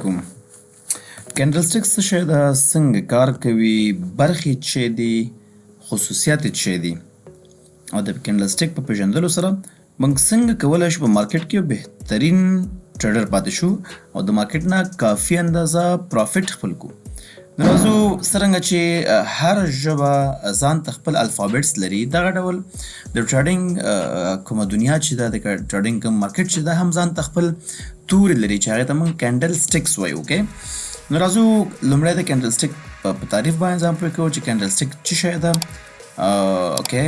کوم کینډلسټیک څه شی ده، څنګه کار کوي، برخې څه دي، خصوصیات یې څه دي، او د کینډلسټیک په پیژندلو سره موږ څنګه کولی شو په مارکیټ کې بهترین ټریډر پاتې شو او د مارکیټ نه کافي اندازه پرافیټ خپل کو. نو راځو څرنګه چې هر ژبه ځان ته خپل الفابیټس لري، دغه ډول د ټریډینګ کومه دنیا چې ده، د ټریډینګ کوم مارکیټ چې ده هم ځان ته خپل توري لري چې هغې ته موږ کینډلسټیکس وایو. اوکې، نو راځو لومړی د کینډلسټیک په تعریف باندې ځان پوه کوو چې کینډلسټیک څه شی ده. اوکې،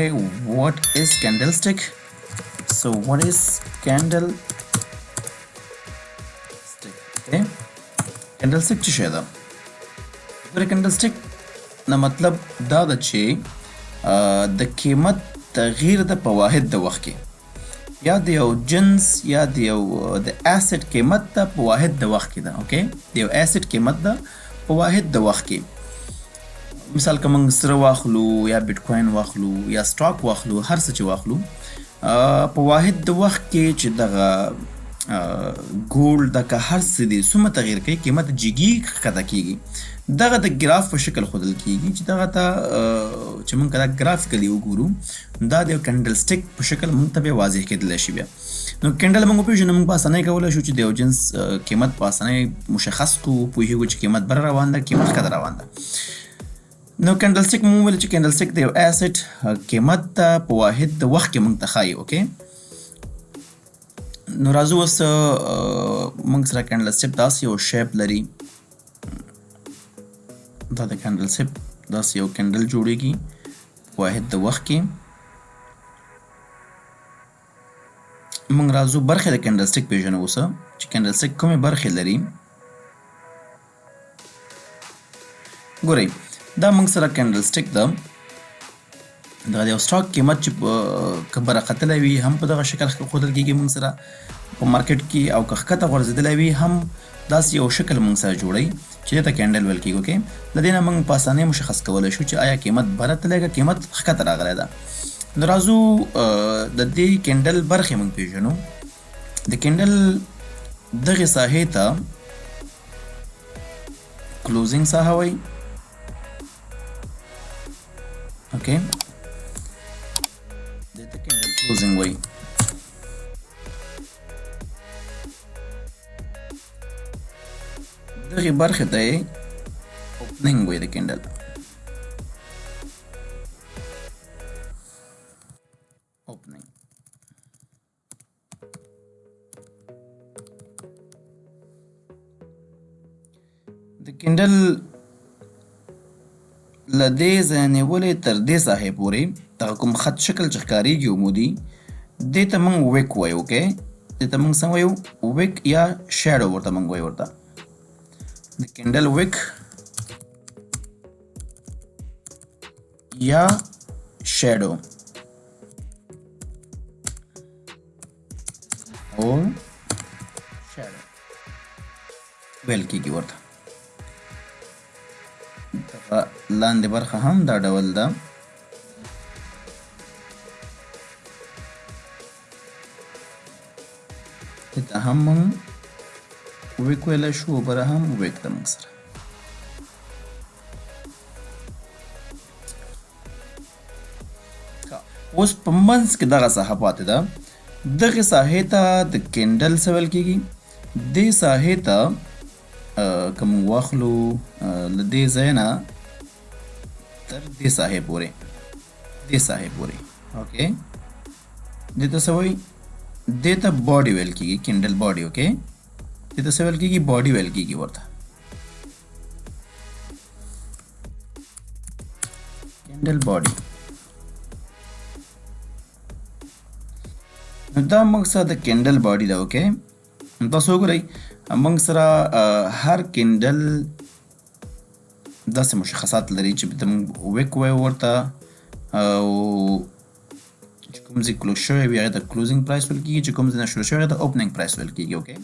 what is candlestick? So what is candlestick? Okay, candlestick څه شی ده؟ د کینډلسټیک نه مطلب دا ده چې د قیمت تغییر د په واحد د وخت کې، یا د یو جنس یا د یو د اسید قیمت ته په واحد د وخت کې ده. اوکې، د یو اسید قیمت ده په واحد د وخت کې. مثال که موږ سره واخلو یا بیټکوین واخلو یا سټاک واخلو، هر څه چې واخلو په واحد د وخت کې چې دغه ګولډ دغه هر څه دي څومره تغییر کوي، قیمت جګي ښکته کیږي، دغه د ګراف په شکل ښودل کیږي چې دغه ته چې موږ کله ګرافیکلی وګورو دا د یو کینډلسټیک په شکل موږ ته بیا واضح کېدلی شي. بیا نو کینډل موږ وپېژنو، موږ په اسانۍ کولی شو چې د یو جنس قیمت په اسانۍ مشخص کړو، پوهېږو چې قیمت بره روان ده، قیمت ښکته روان ده. نو کینډلسټیک موږ وویل چې کینډلسټیک د یو اسید قیمت ته په واحد د وخت کې موږ ته ښایي. اوکې، نو راځو اوس موږ سره کینډلسټیک داسې یو شیپ لري، دا د کینډلسټیک داسې یو کینډل جوړیږي په واحد د وخت کې. موږ راځو برخې د کینډلسټیک پېژنو اوس چې کینډلسټیک کومې برخې لري. ګورئ، دا موږ سره کینډلسټیک ده، دا د یو سټاک قیمت چې که برختلی وي هم په دغه شکل ښودل کېږي موږ سره په مارکیټ کې، او که ښکته غورځېدلی وي هم داسې یو شکل موږ سره جوړوي چې دې ته کینډل ویل کېږي. اوکې، د دې نه موږ په اسانۍ مشخص کولی شو چې آیا قیمت بره تللی که قیمت ښکته راغلی ده. نو راځو د دې کینډل برخې موږ پېژنو. د کینډل دغې ساحې ته کلوزینګ ساحه وایي. اوکې، دې ته کینډل کلوزینګ وایي. دغې برخې ته یې اوپننګ وایي د کینډل. اوپننګ د کینډل له دې ځایه نیولې تر دې ساحې پورې دغه کوم خط شکل چې ښکارېږي عمودي، دې ته موږ ویک وایو. اوکې، دې ته موږ څه وایو؟ ویک یا شیډو ورته موږ وایو. ورته د کینډل ویک یا شیډو او شیډو ویل کېږي ورته. دغه لاندې برخه هم دا ډول ده. دې ته هم موږ ویک ویلی شو، بره هم ویک ده موږ سره. اوس په منځ کې دغه ساحه پاتې ده. دغې ساحې ته د کینډل څه ویل کېږي؟ دې ساحې ته که موږ واخلو له دې ځای نه تر دې ساحې پورې، دې ساحې پورې. اوکې، دې ته څه وایي؟ دې ته باډي ویل کېږي، کینډل باډي. اوکې، دې ته څه ویل کېږي؟ باډي ویل کېږي ورته، کینډل باډي. نو دا موږ سره د کینډل باډي ده. اوکې، تاسو وګورئ موږ سره هر کینډل داسې مشخصات لري چې موږ ویک وایو ورته، او چې کوم ځای کلوز شوی وي هغې ته کلوزینګ پرایس ویل کېږي، چې کوم ځای نه شروع شوی هغې ته اوپننګ پرایس ویل کېږي. اوکې،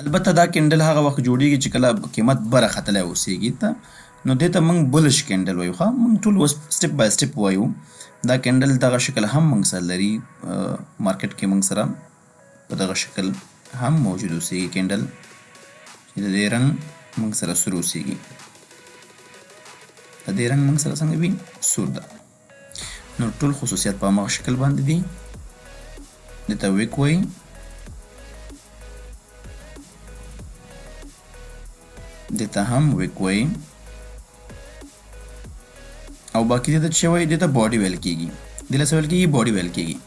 البته دا کینډل هغه وخت جوړېږي چې کله قیمت بره ختلی اوسېږي ته، نو دې ته موږ بلش کینډل وایو. ښه، موږ ټول اوس سټپ بای سټپ وایو. دا کینډل دغه شکل هم موږ سره لري، مارکیټ کې موږ سره په دغه شکل هم موجود اوسېږي کینډل. د دې رنګ موږ سره سور اوسېږي د دې رنګ موږ سره څنګه وي سور ده نو ټول خصوصیات په هماغه شکل باندې دي دې ته ویک وایي دې ته هم ویک وایي او باقي دې ته چې وایي دې ته باډي ویل کېږي دې له څه ویل کېږي باډي ویل کېږي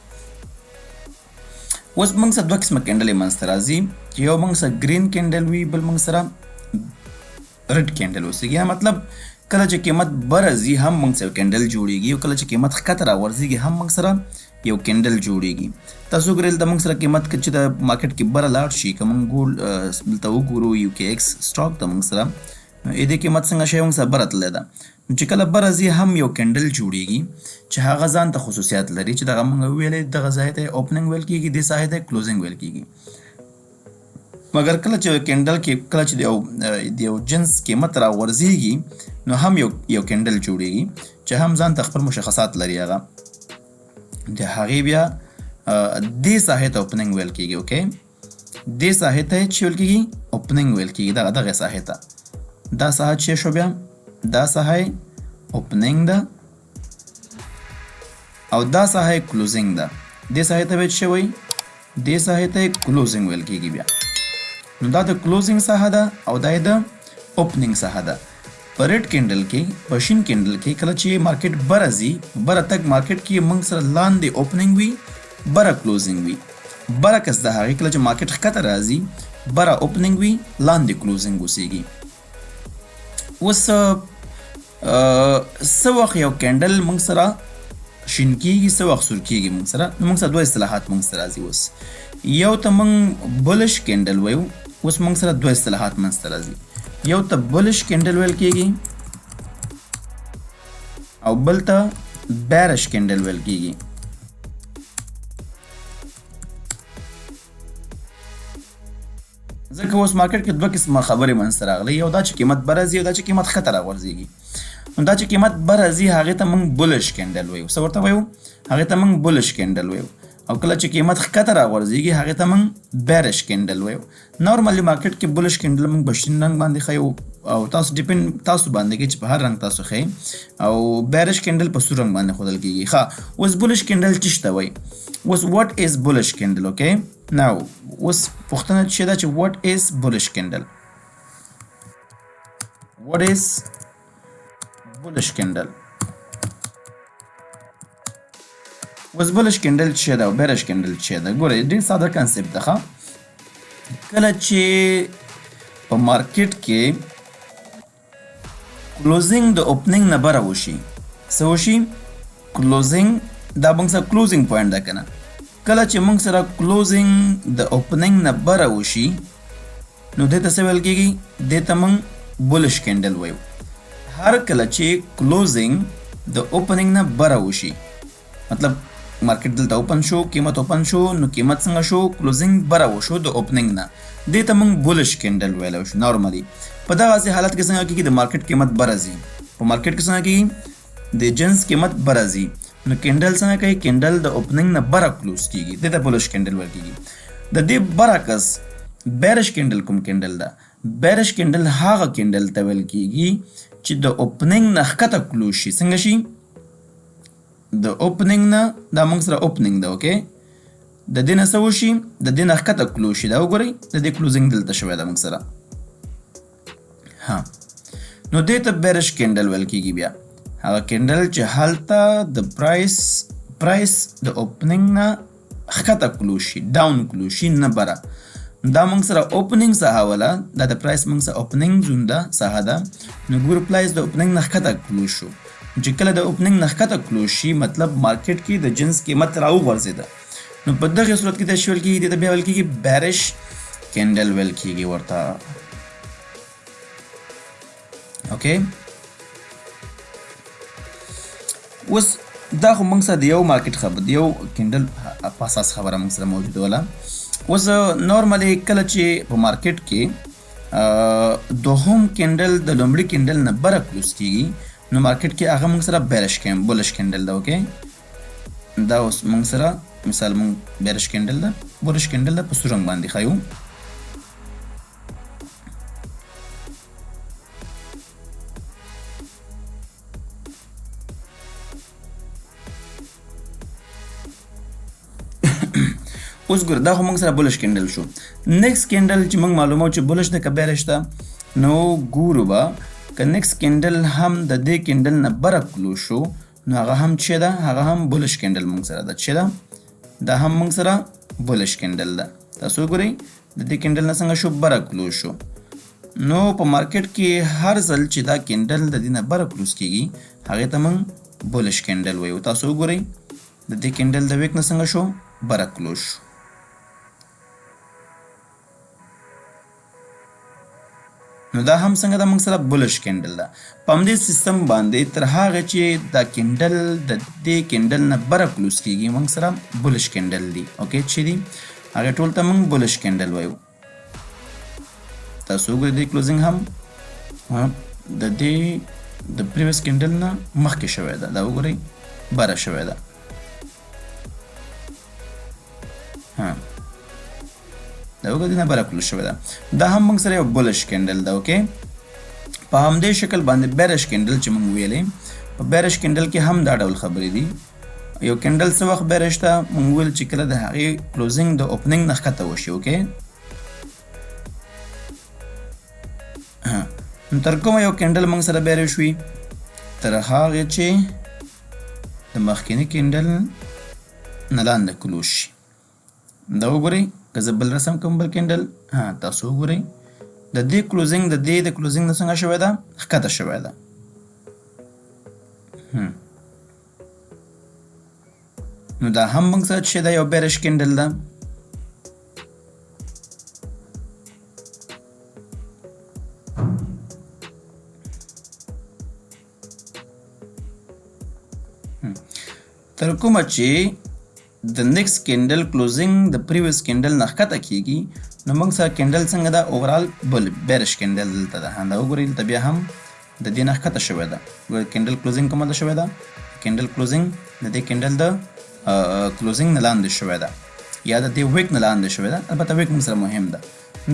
اوس موږ سره دوه قسمه کینډلې منځته راځي چې یو موږ سره ګرین کینډل وي بل موږ سره ریډ کینډل اوسېږي مطلب کله چې قیمت برځي هم موږ سره کینډل جوړیږي او کله چې قیمت ښکته راورځيږي هم موږ سره یو کینډل جوړیږي تاسو ګورئ د موږ سره قیمت چې د مارکیټ کې بره لاړ شي که موږ دلته وګورو یو کې ایکس سټاک ته موږ سره دې قیمت څنګه شی موږ سره بره تللی ده چې کله برځي هم یو کینډل جوړیږي چې هغه ځان ته خصوصیات لري چې دغه موږ ویلې دغه ځای ته اوپننګ ویل کېږي دې ځای ته کلوزنګ ویل کېږي مګر کله چې کینډل کې کله چې د یو جنس قیمت راورځيږي نو هم یو کینډل جوړیږي چې هم ځان ته خپل مشخصات لري هغه د هغې بیا دې ساحې ته اوپننګ ویل کېږي اوکې دې ساحې ته چې ویل کېږي اوپننګ ویل کېږي دغه ساحې ته دا ساحه چې شو بیا دا ساحه اوپننګ ده او دا ساحه کلوزنګ ده دې ساحې ته به څه وایي دې ساحې ته کلوزنګ ویل کېږي بیا نو دا د کلوزنګ ساحه ده او دا د اوپننګ ساحه ده په ریډ کینډل کې په شین کینډل کې کله چې مارکیټ برځي بره تک مارکیټ کې موږ سره لاندې اوپننګ وي بره کلوزنګ وي برعکس د هغې کله چې مارکیټ ښکته راځي بره اوپننګ وي لاندې کلوزنګ اوسېږي اوس څه وخت یو کینډل موږ سره شین کېږي څه وخت سور کېږي موږ سره نو موږ سره دوه اصطلاحات موږ سره راځي اوس یو ته موږ بولش کینډل وایو اوس موږ سره دوه اصطلاحات منځته راځي یو ته بولش کینډل ویل کېږي او بل ته بیرش کینډل ویل کېږي ځکه اوس مارکیټ کې دوه قسمه خبرې منځته راغلي یو دا چې قیمت برځي او دا چې قیمت ښکته راغورځېږي نو دا چې قیمت برځي هغې ته موږ بولش کینډل وایو څه ورته وایو هغې ته موږ بولش کینډل وایو او کله چې قیمت ښکته راغورځېږي هغې ته موږ بیرش کینډل وایو نارمالي مارکیټ کې بولش کینډل موږ په شین رنګ باندې ښیو او تاسو ډیپینډ تاسو باندې کې چې په هر رنګ تاسو ښیي او بیرش کینډل په سور رنګ باندې ښودل کېږي ښه اوس بولش کینډل څه ته وایي اوس واټ از بولش کینډل اوکې ناو اوس پوښتنه چې ده چې واټ از بولش کینډل واټ از بولش کینډل اوس بولش کینډل څه ده او بیرش کینډل څه ده ګورئ ډېر ساده کنسپټ ده ښه کله چې په مارکیټ کې کلوزنګ د اوپننګ نه بره وشي څه وشي کلوزنګ دا موږ سره کلوزنګ پوینټ ده که نه کله چې موږ سره کلوزنګ د اوپننګ نه بره وشي نو دې ته څه ویل کېږي دې ته موږ بولش کینډل وایو هر کله چې کلوزنګ د اوپننګ نه بره وشي مطلب مارکیټ دلته اوپن شو قیمت اوپن شو نو قیمت څنګه شو کلوزنګ بره وشو د اوپننګ نه دې ته موږ بولش کینډل ویلی شو نارمالي په دغسې حالت کې څنګه کېږي د مارکیټ قیمت بره ځي په مارکیټ کې څنګه کېږي د جنس قیمت بره ځي نو کینډل څنګه کوي کینډل د اوپننګ نه بره کلوز کېږي دې ته بولش کینډل ویل کېږي د دې برعکس بیرش کینډل کوم کینډل ده بیرش کینډل هغه کینډل ته ویل کېږي چې د اوپننګ نه ښکته کلوز شي څنګه شي د اوپننګ نه دا موږ سره اوپننګ ده اوکې د دې نه څه وشي د دې نه ښکته کلوز شي دا وګورئ د دې کلوزنګ دلته شوی ده موږ سره ها نو دې ته بیرش کینډل ویل کېږي بیا هغه کینډل چې هلته د پرایس د اوپننګ نه ښکته کلوز شي ډاون کلوز شي نه بره دا موږ سره اوپننګ ساحه وله دا د پرایس موږ سره اوپننګ زونده ساحه ده نو ګور پرایس د اوپننګ نه ښکته کلوز شو چې کله د اوپننګ نه ښکته کلوز شي مطلب مارکیټ کې د جنس قیمت راوغورځېده نو په دغې صورت کې ته څه ویل کېږي دې ته بیا ویل کېږي بیرش کینډل ویل کېږي ورته اوکې اوس دا خو موږ سره د یو مارکیټ خبر د یو کینډل په اساس خبره موږ سره موجوده وله اوس نارمالي کله چې په مارکیټ کې دوهم کینډل د لومړي کینډل نه بره کلوز کېږي نو مارکیټ کې هغه موږ سره بولش کینډل ده اوکې دا اوس موږ سره مثال موږ بیرش کینډل ده بولش کینډل ده په سور رنګ باندې ښیو اوس ګوره دا خو موږ سره بولش کینډل شو. نیکسټ کینډل چې موږ معلومو چې بولش ده که بیرش ده، نو ګورو به که نیکسټ کینډل هم د دې کینډل نه بره کلوز شو نو هغه هم چې ده هغه هم بولش کینډل موږ سره ده. چې ده دا هم موږ سره بولش کینډل ده. تاسو وګورئ د دې کینډل نه څنګه شو بره کلوز شو. نو په مارکیټ کې هر ځل چې دا کینډل د دې نه بره کلوز کیږي هغې ته موږ بولش کینډل وایو. تاسو وګورئ د دې کینډل د ویک نه څنګه شو بره کلوز شو. نو دا هم څنګه ده موږ سره بولش کینډل ده. په همدې سیستم باندې تر هغه چې دا کینډل د دې کینډل نه بره کلوز کیږي موږ سره بولش کینډل دي. اوکې چې دي هغه ټول ته موږ بولش کینډل وایو. تاسو وګورئ د کلوزینګ هم د دې د پریویس کینډل نه مخکې شوی ده. دا وګورئ بره شوی ده. دا وګورئ نه بره کلوز شوی ده. دا هم موږ سره یو بولش کینډل ده. اوکې په همدې شکل باندې بیرش کینډل چې موږ ویلې په بیرش کینډل کې هم دا ډول خبرې دي. یو کینډل څه وخت بیرش ته موږ ویل چې کله د هغې کلوزینګ د اوپننګ نه ښکته وشي. اوکې نو تر کومه یو کینډل موږ سره بیرش وي؟ تر هغې چې د مخکیني کینډل نه لاندې کلوز شي. دا وګورئ که زه بل رسم کوم بل کینډل تاسو وګورئ د دې کلوزینګ د دې د کلوزینګ نه څنګه شوی ده ښکته شوی ده. نو دا هم موږ سره چې ده یو بیرش کینډل ده. تر کومه چې د نیکسټ کینډل کلوزینګ د پریویس کینډل نه ښکته کیږي نو موږ سره کینډل څنګه ده اوورال بیرش کینډل دلته ده. دا وګورئ دلته بیا هم د دې نه ښکته شوی ده. کینډل کلوزینګ کومه ده شوی ده؟ کینډل کلوزینګ د دې کینډل د کلوزینګ نه لاندې شوی ده یا د دې ویک نه لاندې شوی ده. البته ویک موږ سره مهم ده.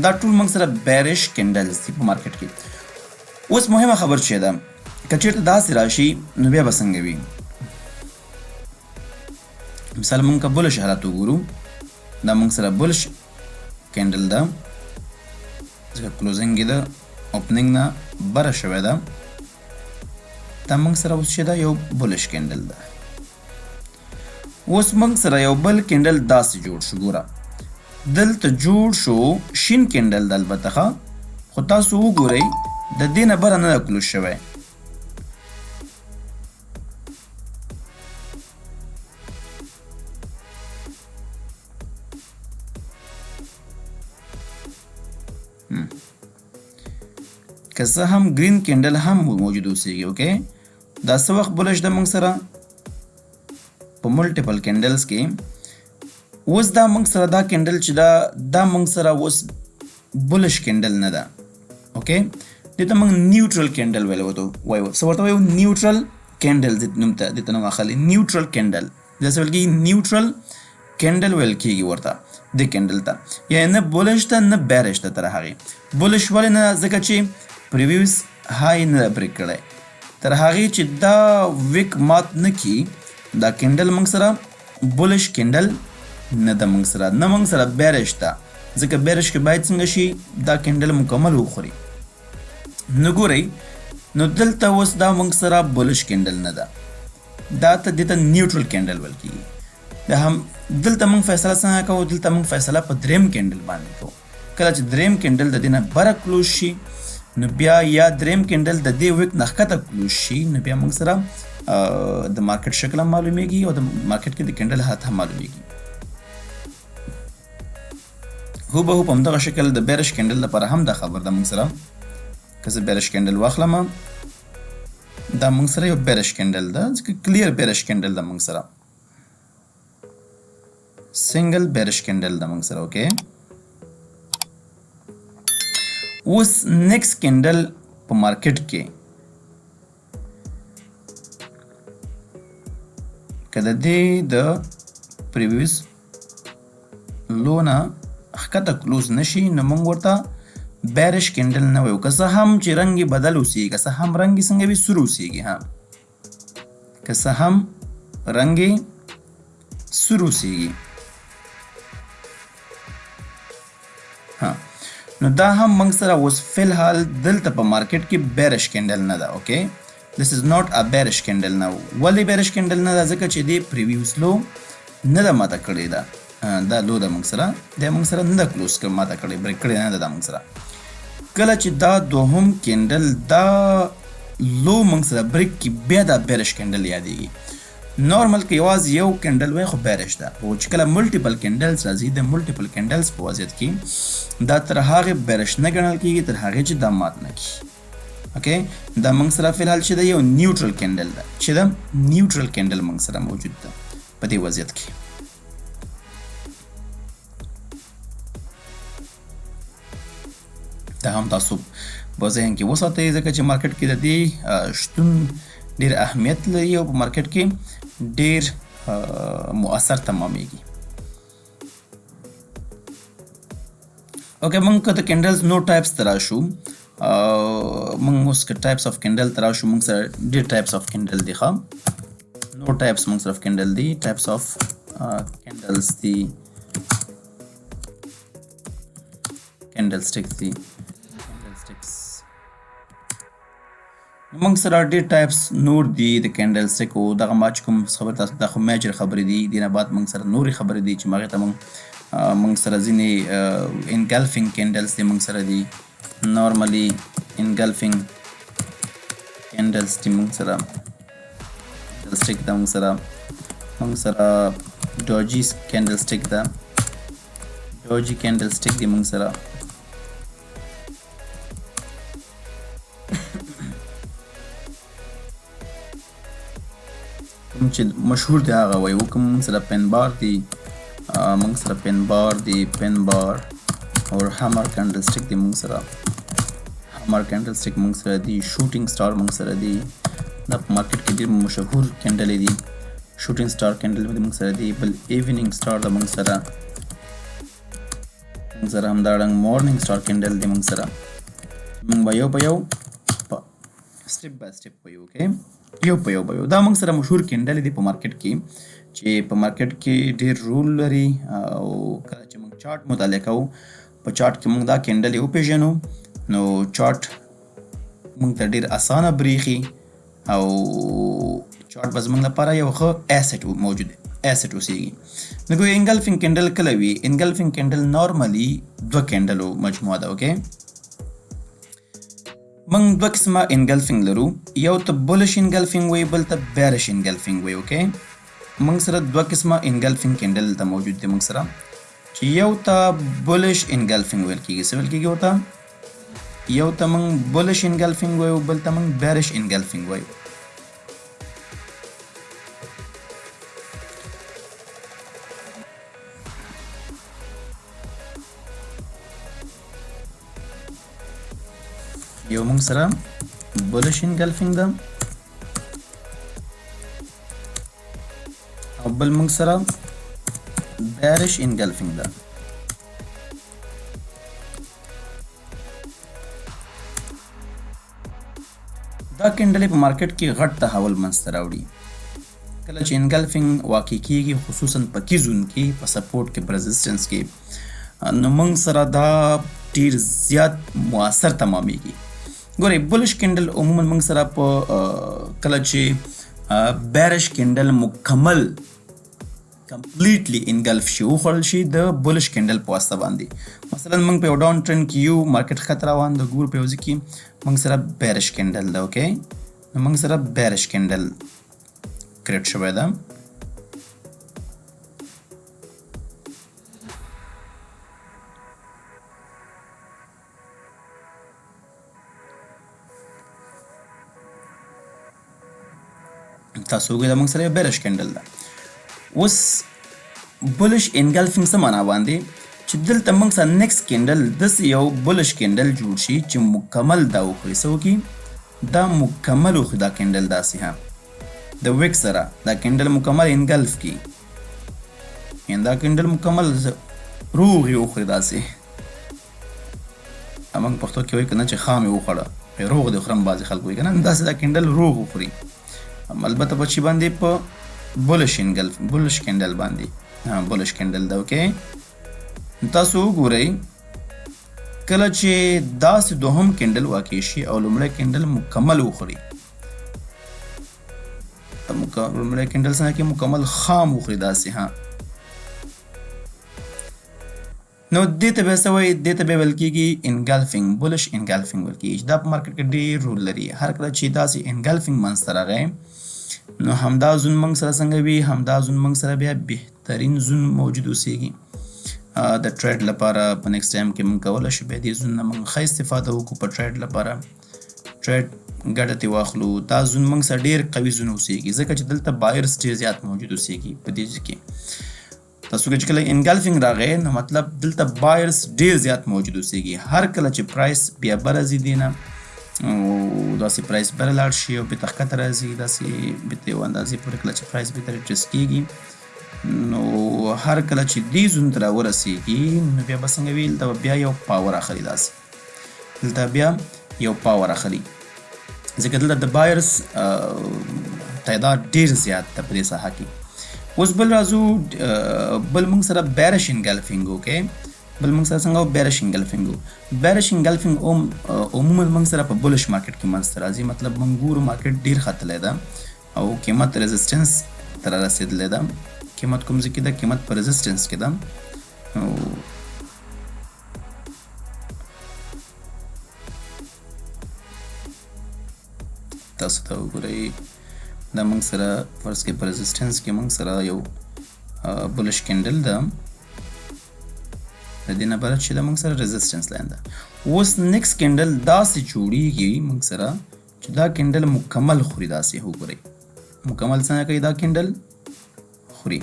دا ټول موږ سره بیرش کینډلز دي په مارکیټ کې. اوس مهمه خبر چې ده که چېرته داسې راشي نو بیا به څنګه وي؟ مثال مونږ که بولش حالت وګورو دا مونږ سره بولش کینډل ده ځکه کلوزینګ یې د اوپننګ نه بره شوی ده. دا مونږ سره اوس چې ده یو بولش کینډل ده. اوس مونږ سره یو بل کینډل داسې جوړ شو. ګوره دلته جوړ شو شین کینډل ده البته ښه خو تاسو وګورئ د دې نه بره نه ده کلوز شوی. که څه هم گرین کینډل هم موجود اوسیږي. اوکې دا څه وخت بولش ده موږ سره په ملټیپل کینډلز کې. اوس دا موږ سره دا کینډل چې دا موږ سره اوس بولش کینډل نه ده. اوکې دې ته موږ نیوټرل کینډل وایو. څه ورته وایو؟ نیوټرل کینډل دې ته نوم اخلي. نیوټرل کینډل داسې ویل کېږي نیوټرل کینډل ویل کېږي ورته دې کینډل ته. یعنې نه بولش ته نه بیرش ته. تر هغې بولش ولې نه ځکه چې پریویوس های نه ده بریک کړی. تر هغې چې دا ویک مات نه کي دا کینډل موږ سره بولش کینډل نه ده موږ سره. نه موږ سره بیرش ته ځکه بیرش کې باید څنګه شي دا کینډل مکمل وخوري. نو ګورئ نو دلته اوس دا موږ سره بولش کینډل نه ده. دا ته دې ته نیوټرل کینډل ویل کېږي. دا هم دلته موږ فیصله څنګه کوو؟ دلته موږ فیصله په دریم کینډل باندې کوو. کله چې دریم کینډل د دې نه بره کلوز شي نو بیا یا دریم کینډل د دې ویک نه ښکته کلوز شي نو بیا موږ سره د مارکیټ شکل هم معلومیږي او د مارکیټ کې د کینډل حالت هم معلومیږي. هوبهو په همدغه شکل د بیرش کینډل لپاره هم دا خبر ده موږ سره. که زه بیرش کینډل واخلم دا موږ سره یو بیرش کینډل ده ځکه کلیر بیرش کینډل ده موږ سره. سنگل بیرش کینډل ده موږ سره. اوکې اوس نیکسټ کینډل په مارکیټ کې که د دې د پریویوس لو نه ښکته کلوز نشي نو موږ ورته بیرش کینډل نه وایو. که څه هم چې رنګ یې بدل اوسیږي، که څه هم رنګ یې څنګه وي سور اوسیږي. که څه هم رنګ یې سور اوسیږي نو دا هم موږ سره اوس فی الحال دلته په مارکیټ کې بیرش کینډل نه ده. اوکې this is not a bearish candle now. ولې bearish candle نه ده؟ ځکه چې دی previous low نه ده ماته کړې ده. دا لو ده موږ سره نه ده کلوز کړې ماته کړې بریک کړې نه ده موږ سره. کله چې دا دوهم کینډل دا لو موږ سره بریک کې بیا دا bearish candle یادېږي. نورمال کې یوازې یو کینډل وای خو bearish ده. او چې کله ملټیپل کینډلز راځي د ملټیپل کینډلز په وضعیت کې دا تر هغه bearish نه ګڼل کېږي تر هغې چې دا مات نه کړي. اوکې دا موږ سره فی الحال چې ده یو نیوټرل کینډل ده چې ده نیوټرل کینډل موږ سره موجود ده په دې وضعیت کې. دا هم تاسو په ذهن کې وساتئ ځکه چې مارکیټ کې د دې شتون ډېر اهمیت لري او په مارکیټ کې ډېر مؤثر تمامېږي. اوکې موږ که د کینډلز نو ټایپس ته راشو موږ اوس که ټایپس آف کینډل ته راشو موږ سره ډېر ټایپس آف کینډل دي. ښه نو ټایپس موږ سره کینډل دي ټایپس آف کینډلز دي کینډلسټیکس دي موږ سره ډېر ټایپس نور دي د کینډلسټیکو. دغه ما چې کوم خبرې تاسو دا خو میجر خبرې دي. دې نه بعد موږ سره نورې خبرې دي چې هغې ته موږ سره ځینې انګلفینګ کینډلز دي موږ سره دي. نارملی انګلفینګ کینډلز دي موږ سره کینډلسټیک ده موږ سره ډوجي کینډلسټیک ده ډوجي کینډلسټیک دي موږ سره. کوم چې مشهور دی هغه وایو. کوم موږ سره پین بار دي موږ سره پین بار او هامر کینډلسټیک دي موږ سره هامر کینډلسټیک موږ سره دي. شوټینګ سټار موږ سره دي. دا په مارکیټ کې ډېر مشهور کینډلې دي. شوټینګ سټار کینډل موږ سره دي. بل ایونینګ سټار ده موږ سره همدارنګه مورنینګ سټار کینډل دی موږ سره. موږ به یو په یو سټیپ بای سټیپ وایو. اوکې یو په یو دا موږ سره مشهور کینډل دي په مارکیټ کې چې په مارکیټ کې ډېر رول لري. او کله چې موږ چارت مطالعه کوو په چارت کې موږ دا کینډل وپېژنو نو چارت موږ ته ډېر اسانه بریښي او چارت به زموږ لپاره یو ښه ایسټ موجود ایسټ اوسېږي. نو ګویا انګلفینګ کینډل کله وي؟ انګلفینګ کینډل نارملی دوه کینډلو مجموعه ده. اوکې موږ دوه قسمه انګلفینګ لرو. یو ته بولش انګلفینګ وایي بل ته بیرش انګلفینګ وایي. اوکې موږ سره دوه قسمه انګلفینګ کینډل ته موجود دی موږ سره چې یو ته بولش انګلفینګ ویل کېږي. څه ویل کېږي ورته؟ یو ته موږ بولش انګلفینګ وایو بل ته موږ بیرش انګلفینګ وایو. یو موږ سره بولش انګلفینګ ده او بل موږ سره بیرش انګلفینګ ده. دا کینډلې په مارکیټ کې غټ تحول منځته راوړي. کله چې انګلفینګ واقع کېږي خصوصا په کی زون کې په سپورټ کې په رزسټنس کې نو موږ سره دا ډېر زیات مؤثر تمامېږي. ګورئ بولش کینډل عموما موږ سره په کله چې بیرش کینډل مکمل کمپلیټلی انګلف شي وخوړل شي د بولش کینډل په واسطه باندې. مثلا موږ په یو ډاون ټرند کې یو مارکیټ ښکته روان د ګور په یو ځای کې موږ سره بیرش کینډل ده. اوکې نو موږ سره بیرش کینډل کریټ شوی ده. تاسو وګورئ موږ سره یو بیرش کینډل ده. اوس بولش انګلفینګ څه معنا باندې چې دلته موږ سره نیکسټ کینډل داسې یو بولش کینډل جوړ شي چې مکمل دا وخوري. څه وکړي؟ دا مکمل وخوري دا کینډل داسې د ویک سره دا کینډل مکمل انګلف کړي یعنې دا کینډل مکمل روغ یې وخوري داسې. موږ پښتو کې وایي که نه چې خام یې وخوړه روغ دې خورم بعضې خلک وایي که نه داسې دا کینډل روغ وخوري. البته په چی باندې په بولش کینډل باندې بولش کینډل ده. اوکې تاسو وګورئ کله چې داسې دوهم کینډل واقع شي او لومړی کینډل مکمل وخوري، لومړی کینډل څنګه کې مکمل خام وخوري داسې ها، نو دې ته بیا څه وایي؟ دې ته بیا ویل کېږي انګلفینګ، بولش انګلفینګ ویل کېږي. دا په مارکیټ کې ډېر رول لري. هر کله چې داسې انګلفینګ منځته راغی نو همدا زون موږ سره څنګه وي؟ همدا زون موږ سره بیا بهترین زون موجود اوسېږي د ټریډ لپاره. په نیکسټ ټایم کې موږ کولی شو بیا دې زون نه موږ ښه استفاده وکړو په ټریډ لپاره، ټریډ ګټه ترې واخلو. دا زون موږ سره ډېر قوي زون اوسېږي ځکه چې دلته بایرز ډېر زیات موجود اوسېږي په دې کې. تاسو چې کله انګلفینګ راغی نو مطلب دلته بایرز ډېر زیات موجود اوسېږي. هر کله چې پرایس بیا بره ځي دی نه او داسې پرایس بره لاړ شي او بېرته ښکته راځي، داسې بېرته یو اندازې پورې کله چې پرایس بېرته ریټریس کېږي نو هر کله چې دې زون ته راورسېږي نو بیا به څنګه وي؟ دلته بیا یو پاور اخلي، داسې دلته بیا یو پاور اخلي ځکه دلته د بایرز تعداد ډېر زیات ده په دې ساحه کې. اوس بل راځو، بل موږ سره بیرش انګلفینګ اوکې، بل موږ سره څنګه بیرش انګلفینګ. بیرش انګلفینګ عموما موږ سره په بولش مارکیټ کې منځته راځي، مطلب موږ ګورو مارکیټ ډېر ختلی ده او قیمت رزسټنس ته رارسېدلی ده. قیمت کوم ځای کې ده؟ قیمت په رزسټنس کې ده. تاسو ته وګورئ دا موږ سره فرض کې په رزسټنس کې موږ سره یو بولش کینډل ده، د دې نه بره چې دا موږ سره رزسټنس لاین ده. اوس نیکسټ کینډل داسې جوړیږي موږ سره چې دا کینډل مکمل خوري. داسې وګورئ مکمل څنګه کوي؟ دا کینډل خوري.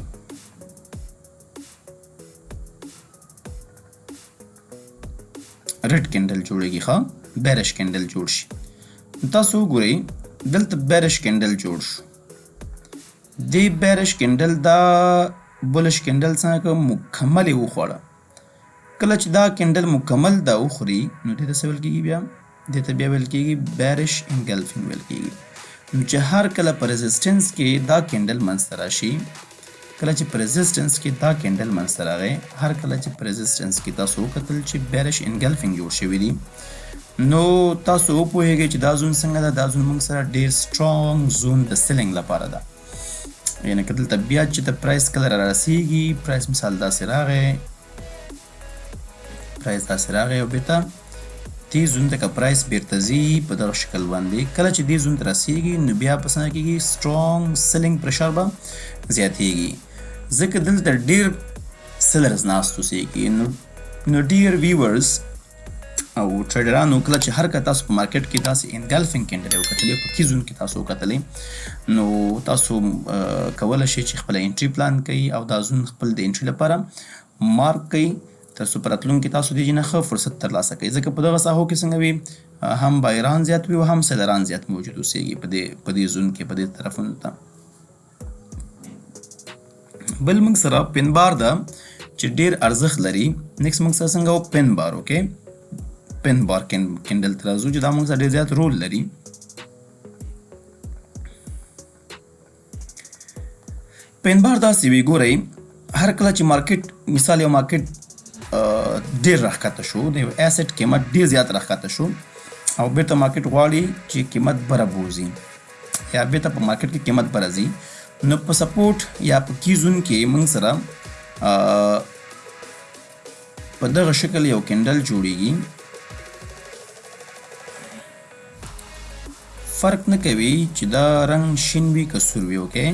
ریډ کینډل جوړیږي، ښه بیرش کینډل جوړ شي. تاسو وګورئ دلته بیرش کینډل جوړ شو. دې بیرش کینډل دا بولش کینډل څنګه مکمل یې وخوړه. کله چې دا کینډل مکمل دا وخوري نو دې ته څه ویل کېږي؟ بیا دې ته بیا ویل کېږي بیرش انګلفینګ ویل کېږي. نو چې هر کله په رزسټنس کې دا کینډل منځته راشي، کله چې په رزسټنس کې دا کینډل منځته راغی، هر کله چې په رزسټنس کې تاسو وکتل چې بیرش انګلفینګ جوړ شوي دي نو تاسو وپوهیږئ چې دا زون څنګه ده؟ دا زون موږ سره ډېر سټرانګ زون د سیلینګ لپاره ده. یعنې که دلته بیا چې د پرایس کله رارسېږي، پرایس مثال داسې راغی، پرایس داسې راغی او بېرته دې زون ته که پرایس بېرته ځي په دغه شکل باندې، کله چې دې زون ته رسېږي نو بیا په څنګه کېږي؟ سټرانګ سیلینګ پرشر به زیاتېږي ځکه دلته ډېر سیلرز ناست اوسېږي. نو ډېر ویورز او ټریډرانو کله چې هر کله تاسو په مارکیټ کې داسې انګلفینګ کینډل وکتلې، په کې زون کې تاسو وکتلې، نو تاسو کولی شئ چې خپله انټري پلان کوئ او دا زون خپل د انټري لپاره مارک کوئ تر څو په راتلونکي تاسو دې نه ښه فرصت ترلاسه کوئ ځکه په دغه ساحو کې څنګه وي؟ هم بایران زیات وي او هم سیلران زیات موجود اوسېږي په دې زون کې، په دې طرفونو ته. بل موږ سره پن بار ده چې ډېر ارزښت لري. نیکسټ موږ سره څنګه و؟ پن بار. اوکې، پن بار کینډل ته راځو چې دا موږ سره ډېر زیات رول لري. پن بار داسې وي، ګورئ هر کله چې مارکیټ مثال یو مارکیټ ډېر راښکته شو، د یو ایسټ قیمت ډېر زیات راښکته شو او بېرته مارکیټ غواړي چې قیمت بره بوځي یا بېرته په مارکیټ کې قیمت بره ځي، نو په سپورټ یا په کی زون کې موږ سره په دغه شکل یو کینډل جوړیږي. فرق نه کوي چې دا رنګ شین وي که سور وي. اوکې،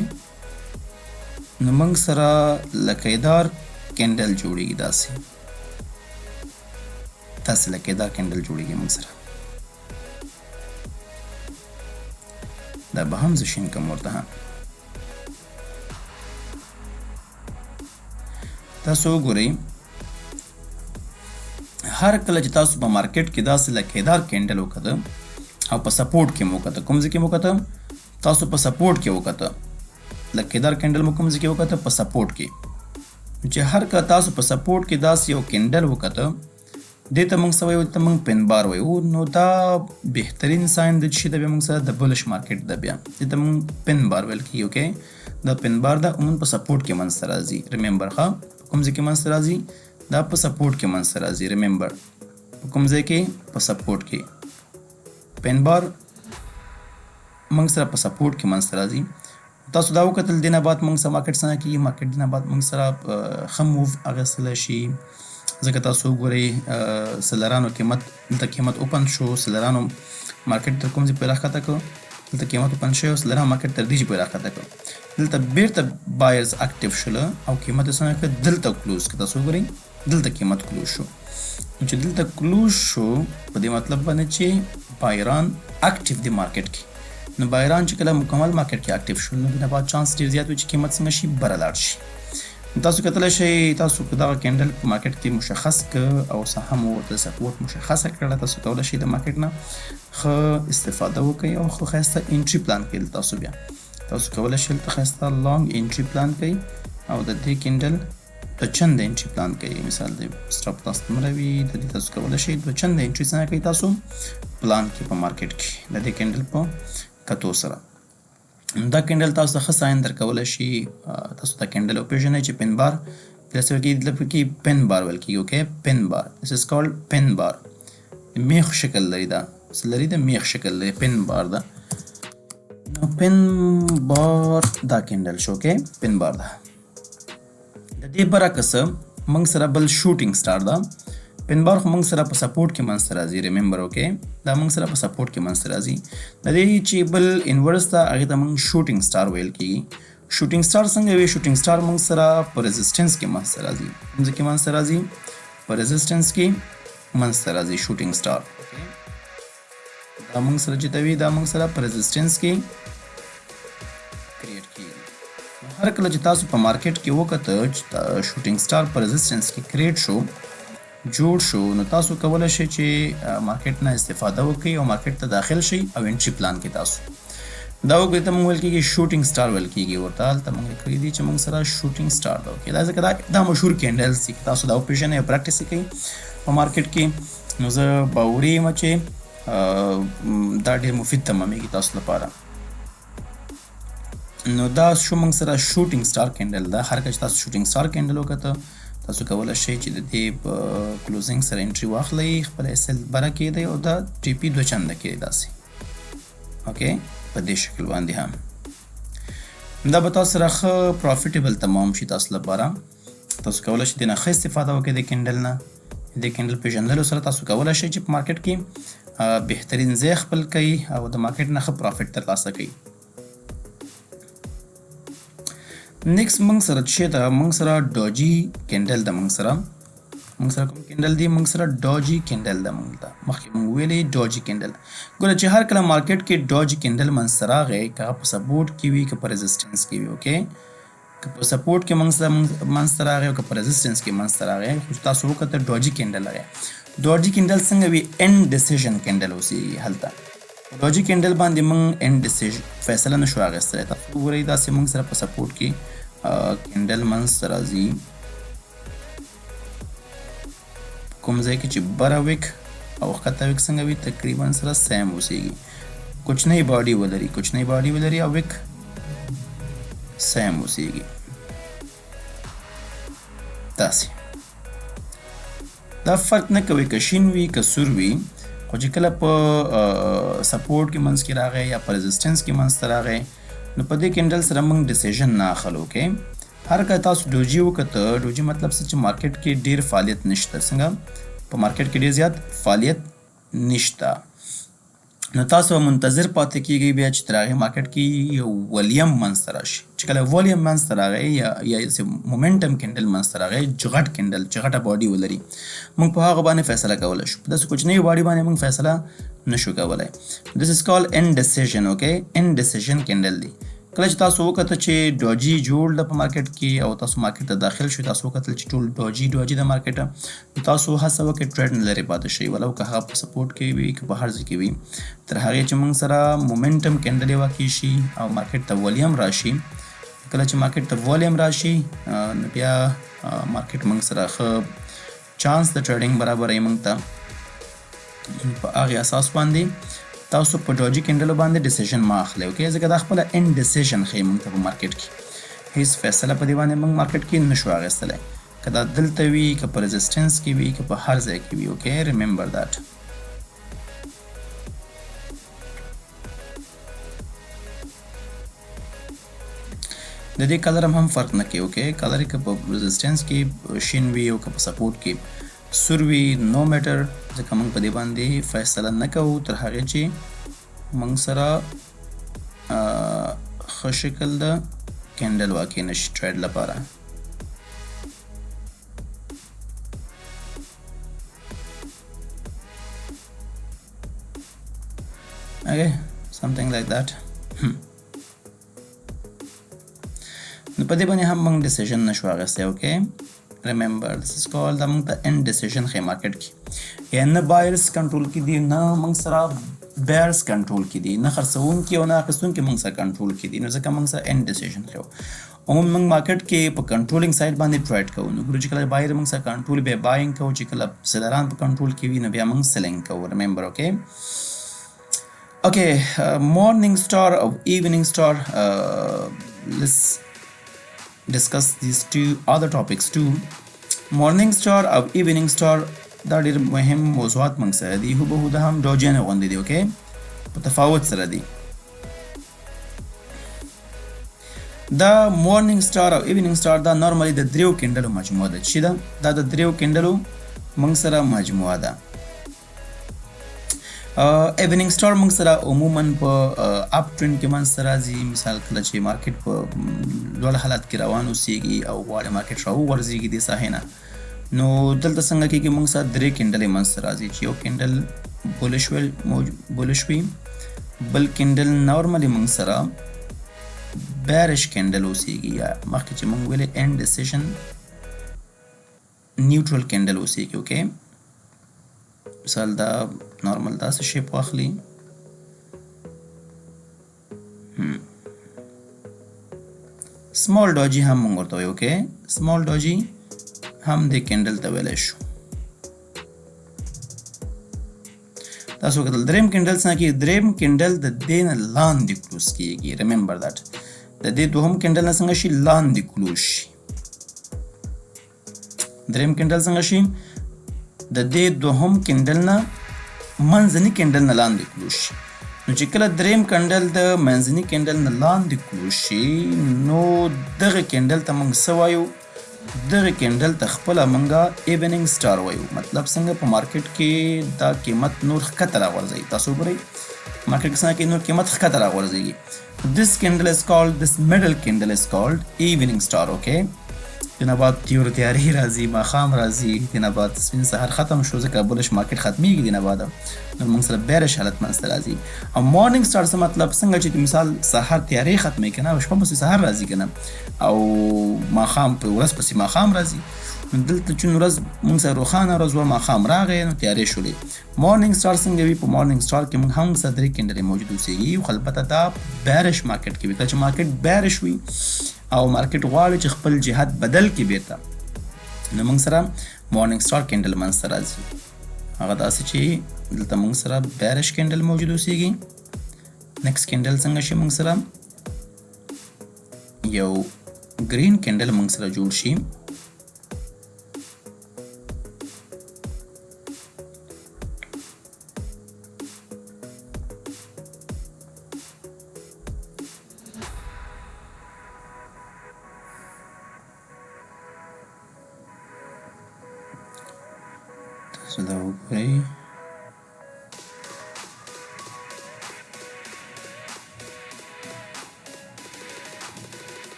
نو موږ سره لکهدار کینډل جوړیږي، داسې لکهدار کینډل جوړیږي موږ سره. دا به هم زه شین کوم ورته. تاسو وګورئ هر کله چې تاسو په مارکیټ کې داسې لکهدار کینډل وکړه او په سپورټ کې مو وکړه، کوم ځای کې مو وکړه؟ تاسو په سپورټ کې وکړه. لکهدار کینډل مو کوم ځای کې وکړه؟ په سپورټ کې. چې هر کله تاسو په سپورټ کې داسې یو کینډل وکړه، دې ته موږ څه وایو؟ دې ته موږ پن بار وایو. نو دا بهترین ساین د چې د بیا موږ سره د بولش مارکیټ ده، بیا دې ته موږ پن بار ویل کېږي. اوکې، دا پن بار ده عموما په سپورټ کې منځته راځي. ریممبر ښه، کوم ځای کې منځته راځي؟ دا په سپورټ کې منځته راځي. ریممبر په کوم ځای کې په سپورټ کې پین بار موږ سره په سپورټ کې منځ ته راځي تاسو دا وکتل دینه بعد موږ سره مارکیټ څنګه کیږي مارکیټ دینه بعد موږ سره ښه موو اخیستلی شي ځکه تاسو وګورئ سیلرانو دلته قیمت اوپن شو سیلرانو مارکیټ تر کوم ځای پورې راښکته کړو دلته قیمت اوپن شوی او سیلرانو مارکیټ تر دې ځای پورې راښکته کړو دلته بیرته بایرز اکټیو شوله او قیمت یې څنګه کړه دلته کلوز کړه تاسو وګورئ دلته قیمت کلوز شو چې دلته کلوز شو په دې مطلب باندې چې بایران اکټیو دي مارکیټ کې نو بایران چې کله مکمل مارکیټ کې اکټیو شول نو دغه بعد چانس ډیر زیات وي چې قیمت څنګه شي بره لاړ شي تاسو کتلی شئ تاسو که دغه کینډل په مارکیټ کې مشخص که او سهم ورته سپورټ مشخصه کړله تاسو کولی شئ د مارکیټ نه ښه استفاده وکړئ او ښه ښایسته انټري پلان کړئ تاسو بیا تاسو کولی شئ دلته ښایسته لانګ انټري پلان کړئ او د دې کینډل دوه چنده انټري پلان کړئ مثال د سټاپ لاس دومره وي د دې تاسو کولی شئ دوه چنده انټري څنګه کوئ تاسو پلان کړئ په مارکیټ کې د دې کینډل په کتو سره دا کینډل تاسو ته ښه ساين درکولی شي تاسو دا کینډل وپېژنئ چې پین بار داسې مطلب کې پین بار ویل کېږي اوکې پین بار دس از کالډ پین بار میخ شکل لري دا څه لري د میخ شکل لري پین بار دا نو پین بار دا کینډل شو اوکې پین بار دا د دې برعکس موږ سره بل شوټینګ سټار دا پین بار خو موږ سره په سپورټ کې منځ ته راځي ریممبر اوکې دا موږ سره په سپورټ کې منځ ته راځي د دې چې بل انورس ته هغې ته موږ شوټینګ سټار ویل کېږي شوټینګ سټار څنګه وي شوټینګ سټار موږ سره په ریزسټنس کې منځ ته راځي کوم ځای کې منځ ته راځي په ریزسټنس کې منځ ته راځي شوټینګ سټار دا موږ سره چې ته وي دا موږ سره په ریزسټنس کې کریټ کېږي هر کله چې تاسو په مارکیټ کې وکته چې شوټینګ سټار په ریزسټنس کې کریټ شو جوړ شو نو تاسو کولی شئ چې مارکیټ نه استفاده وکړئ او مارکیټ ته داخل شئ او انټري پلان کې تاسو دا وګورئ ته موږ ویل کېږي شوټینګ سټار ویل کېږي ورته هلته موږ کړي دي چې موږ سره شوټینګ سټار ده اوکې دا ځکه دا مشهور کینډلز دي تاسو دا وپېژنئ او پریکټس یې کوئ په مارکیټ کې نو زه باوري یم چې دا ډېر مفید تمامېږي تاسو لپاره نو دا شو موږ سره شوټینګ سټار کینډل ده هر کله چې تاسو شوټینګ سټار کینډل وکته تاسو کولی شئ چې د دې په کلوزینګ سره انټري واخلئ خپله ایسل بره کېدئ او دا ټي پي دوه چنده کېدئ داسې اوکې په دې شکل باندې هم دا به تاسو سره ښه پروفیټیبل تمام شي تاسو لپاره تاسو کولی شئ دې نه ښه استفاده وکړئ د کینډل نه د کینډل پېژندلو سره تاسو کولی شئ چې په مارکیټ کې بهترین ځای خپل کړئ او د مارکیټ نه ښه پروفیټ ترلاسه کړئ نیکسټ موږ سره چې ده موږ سره ډوجي کینډل ده موږ سره کوم کینډل دی موږ سره ډوجي کینډل ده موږ ته مخکې موږ ویلې ډوجي کینډل ګوره چې هر کله مارکیټ کې ډوجي کینډل منځ ته راغی که په سپورټ کې وي که په ریزسټنس کې وي اوکې که په سپورټ کې منځ ته راغی او که په ریزسټنس کې منځ ته راغی خو تاسو وکته ډوجي کینډل راغی ډوجي کینډل څنګه وي end decision کینډل اوسېږي هلته ډوجي کینډل باندې موږ end decision فیصله نشو اخیستلی تاسو وګورئ داسې موږ سره په سپورټ کې کینډل منځ ته راځي کوم ځای کې چې بره ویک او ښکته ویک څنګه وي تقریبا سره سیم اوسېږي کوچنۍ باډي ولري او ویک سیم اوسېږي داسې دا فرق نه کوي که شین وي که سور وي خو چې کله په سپورټ کې منځ کې راغی یا په ریزسټنس کې منځ ته راغی نو په دې کینډل سره موږ ډیسیژن نه اخلو اوکې هر کله تاسو ډوجي وکته ډوجي مطلب څه چې مارکیټ کې ډیر فعالیت نشته څنګه په مارکیټ کې ډیر زیات فعالیت نشته نو تاسو منتظر پاتې کیږئ بیا چې تر هغې مارکیټ کې یو ولیم منځ ته راشي چې کله ولیم منځ ته راغی یا مومنټم کینډل منځ ته راغی غټ کینډل چې غټه باډي ولري موږ په هغه باندې فیصله کولی شو په داسې کوچنۍ باډي باندې موږ فیصله نشو کولی دس از کال end decision اوکې end decision کینډل دی کله چې تاسو وکته چې ډوجي جوړ ده په مارکیټ کې او تاسو مارکیټ ته داخل شئ تاسو وکتل چې ټول ډوجي د مارکیټه تاسو هڅه وکړئ ټریډ نه لرې پاتې شئ ولو که هغه په سپورټ کې وي که په هر ځای کې وي تر هغې چې موږ سره مومنټم کینډل یې واقع شي او مارکیټ ته ولیم راشي کله چې مارکیټ ته ولیم راشي نو بیا مارکیټ موږ سره ښه چانس د ټریډینګ برابروي موږ ته په هغې اساس باندې تاسو په ډوجي کینډلو باندې ډیسیژن ما اخلئ اوکې ځکه دا خپله end decision ښیي موږ ته په مارکیټ کې هیڅ فیصله په دې باندې موږ مارکیټ کې نشو اخیستلی که دا دلته وي که په ريزسټنس کې وي که په هر ځای کې وي اوکې ریممبر دیټ د دې کلر هم فرق نه کوي اوکې کلر که په ريزسټنس کې شین وي او که په سپورټ کې سور وي نو میټر ځکه موږ په دې باندې فیصله نه کوو تر هغې چې موږ سره ښه شکل د کینډل واقع نشي ټریډ لپاره okay something like that نو په دې باندې هم موږ ډیسیژن نشو اخیستی اوکې remember this is called the end decision خې مارکیټ کې یا نه بایرز کنټرول کې دي نه موږ سره بیرز کنټرول کې دي نه خرڅونکي او نه اخیستونکي موږ سره کنټرول کې دي نو ځکه موږ سره end decision خو عموما موږ مارکیټ کې په کنټرولینګ سایډ باندې ټریډ کوو نو ګورو چې کله بایر موږ سره کنټرول بیا بایینګ کوو چې کله سیلران په کنټرول کې وي نو بیا موږ سیلینګ کوو remember okay okay morning star or evening star let's discuss these two other topics too morning star or evening star دا ډېر مهم موضوعات موږ سره دي هوبهو د هم ډوجن غوندې دي اوکې په تفاوت سره دي دا مورنینګ سټار او ایونینګ سټار دا نورمالي د دریو کینډلو مجموعه ده چې دا د دریو کینډلو موږ سره مجموعه ده ایونینګ سټار موږ سره عموما په اپ ټرند کې منځ ته راځي مثال کله چې مارکیټ په لوړ حالت کې روان اوسېږي او غواړي مارکیټ راوغورځېږي دې ساحې نه نو دلته څنګه کېږي موږ سره درې کینډلې منځ ته راځي چې یو کینډل بولش وي بل کینډل نورمالي موږ سره بیرش کینډل اوسېږي یا مخکې چې موږ ویلې end decision نیوټرل کینډل اوسېږي اوکې مثال دا نورمال داسې شیپ واخلي سمال ډاجي هم موږ ورته وایو اوکې سمال ډاجي هم د کینډل ته ویلی شو تاسو وکتل دریم کینډل څنګه کېږي دریم کینډل د دې نه لاندې کلوز کېږي ریممبر دیټ د دې دوهم کینډل نه څنګه شي لاندې کلوز شي دریم کینډل څنګه شي د دې دوهم کینډل نه منځني کینډل نه لاندې کلوز شي نو چې کله دریم کینډل د منځني کینډل نه لاندې کلوز شي نو دغه کینډل ته موږ څه وایو دغه کینډل ته خپله موږ ایونینګ سټار وایو مطلب څنګه په مارکیټ کې دا قیمت نور ښکته راغورځوي تاسو وګورئ مارکیټ کې څنګه کې نور قیمت ښکته راغورځېږي this candle is called this middle candle is called evening star okay دینه بعد تیارې راځي ماښام راځي دینه بعد سپین سهار ختم شو ځکه بولش مارکیټ ختمیږي دینه بعد نو موږ سره بیرش حالت منځته راځي او مورنینګ سټار څه مطلب څنګه چې مثال سهار تیارې ختمې که نه او شپه پسې سهار راځي که نه او ماښام په ورځ پسې ماښام راځي نو دلته چې ورځ موږ سره روښانه ورځ وه ماښام راغی نو تیارې شولې مورنینګ سټار څنګه وي په مورنینګ سټار کې موږ هم سره درې کینډلې موجود اوسېږي خو البته دا بیرش مارکیټ کې وي کله چې مارکیټ بیرش وي او مارکیټ غواړي چې خپل جهت بدل کړي بیرته نو موږ سره مورنینګ سټار کینډل منځته راځي هغه داسې چې دلته موږ سره بیرش کینډل موجود اوسېږي نیکسټ کینډل څنګه شي موږ سره یو ګرین کینډل موږ سره جوړ شي تاسو دا وګورئ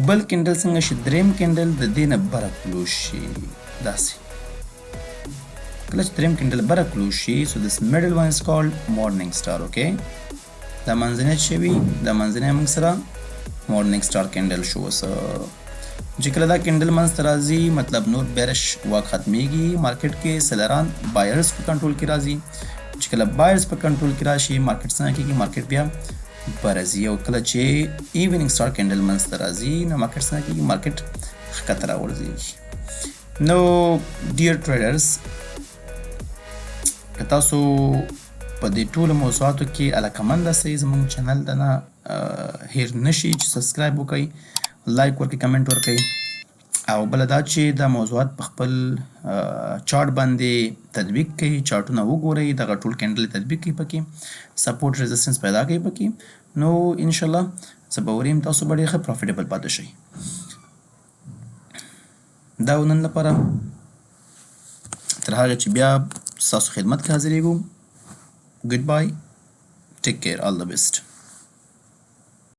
بل کینډل څنګه شي دریم کینډل د دې نه بره کلوز شي داسې کله چې دریم کینډل بره کلوز شي so this middle one is called morning star okay دا منځنی چې وي دا منځنی موږ سره morning star کینډل شو چې کله دا کینډل منځته راځي مطلب نور بیرش واک ختمیږي مارکیټ کې سیلران بایرز په کنټرول کې راځي چې کله بایرز په کنټرول کې راشي مارکیټ څنګه کېږي مارکیټ بیا برازي او کله چې ایونینګ سټار کینډل منځته راځي نو مارکیټ څنګه کېږي مارکیټ ښکته راغورځېږي نو ډیر ټریډرز که تاسو په دې ټولو موضوعاتو کې علاقمند یاستئ زموږ چینل ته نه هیر نشي چې سبسکرایب وکړئ لایک ورکړئ کمنټ ورکړئ او بله دا چې دا موضوعات په خپل چارت باندې تطبیق کړئ چارټونه وګورئ دغه ټول کینډل تطبیق کړئ پکې سپورټ ریزسټنس پیدا کړئ پکې نو انشاءالله زه به وریم تاسو به ډېر ښه پروفیټیبل پاتې شئ دا نن لپاره تر هغه چې بیا ستاسو خدمت کې حاضرېږو ګډ بای ټیک کیر آل د بیسټ